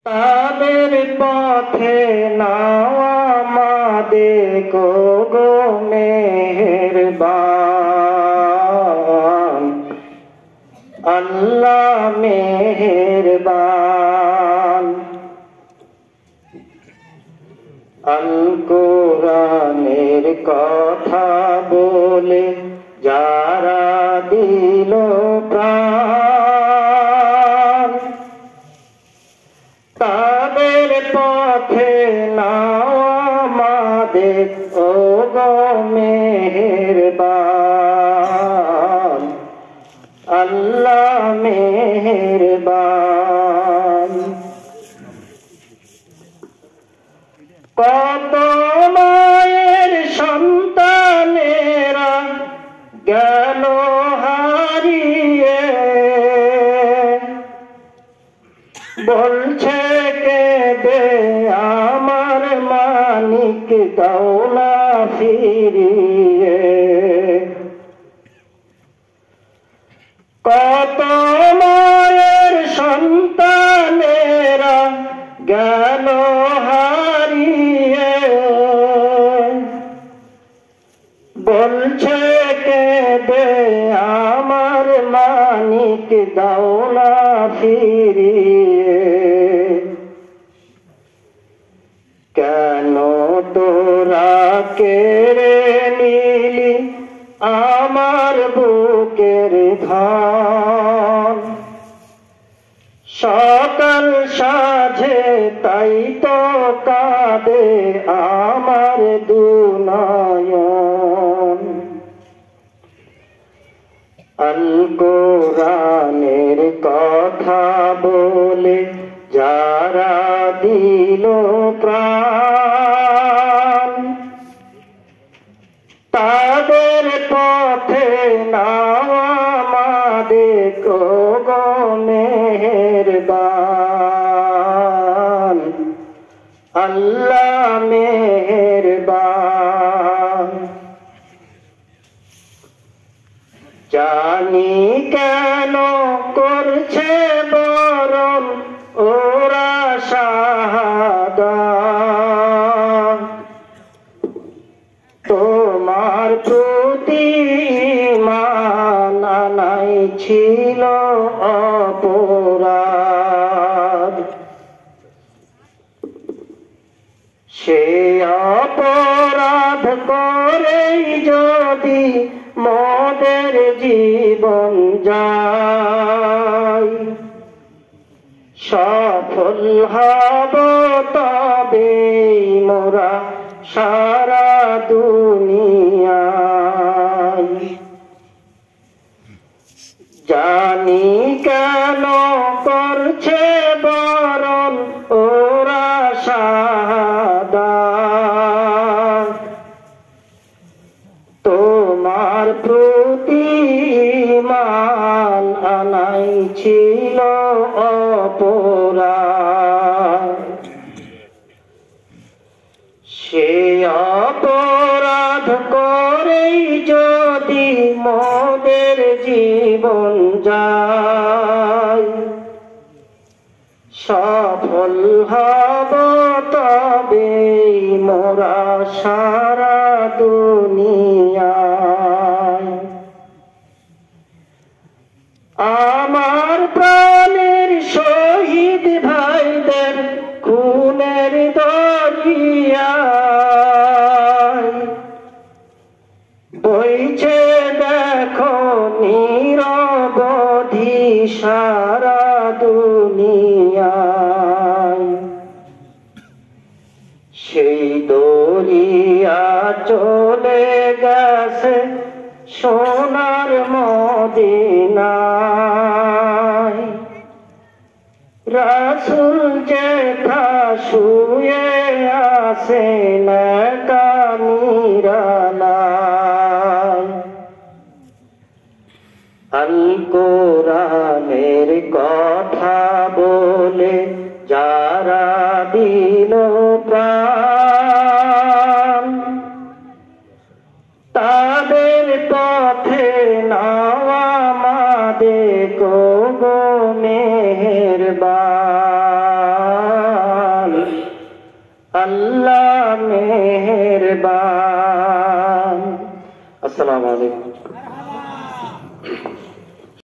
তাদের পথে নাও আমাদেরকে গো মেহেরবান, আল্লাহ মেহেরবান। আল কোরআনের কথা বলে যারা দিল প্রাণ, তাদের পথে নাও আমাদের ও গো মেহেরবান, আল্লাহ মেহেরবান। কত মায়ের সন্তানেরা গেল হারিয়ে, বলছে কেঁদে আমার মানিক দাও না ফিরিয়ে। কত মায়ের সন্তানেরা গেল হারিয়ে, বলছে কেঁদে আমার মানিক দাও না ফিরিয়ে। কেন তোরা কেড়ে নিলি আমার বুকের ধন, সকাল সাঁঝে তাই তো কাঁদে আমার দুনয়ন। আল কোরআনের কথা বলে যারা দিল প্রাণ, তাদের পথে নাও আমাদেরকে গো মেহেরবান, আল্লাহ মেহেরবান। জানি কেন করছে বরণ ওরা শাহাদাত, তোমার প্রতি ঈমান আনাই ছিল অপরাধ। সে অপরাধ করেই যদি মোদের জীবন যায়, সফল হব তবে মোরা সারা দুনিয়ায়। জানি কেন করছে বরণ ওরা শাহাদাত, তোমার প্রতি ঈমান আনাই ছিল অপরাধ। সে অপরাধ করেই যদি মোদের জীবন যায়, সফল হব তবে মোরা সারা দুনিয়ায়। আমার প্রাণের শহীদ ভাইদের খুনের দরিয়ায় বইছে দেখো নিরবধি সারা দুনিয়ায়। সেই দরিয়া চলে গেছে সোনার মদিনায়, রাসূল যেথা শুয়ে আছেন কানিরালায়। আল কোরআনের কথা বলে যারা দিল প্রাণ, তাদের পথে নাও আমাদেরকে গো মেহেরবান। আল্লাহ মেহেরবান। আসসালামু আলাইকুম।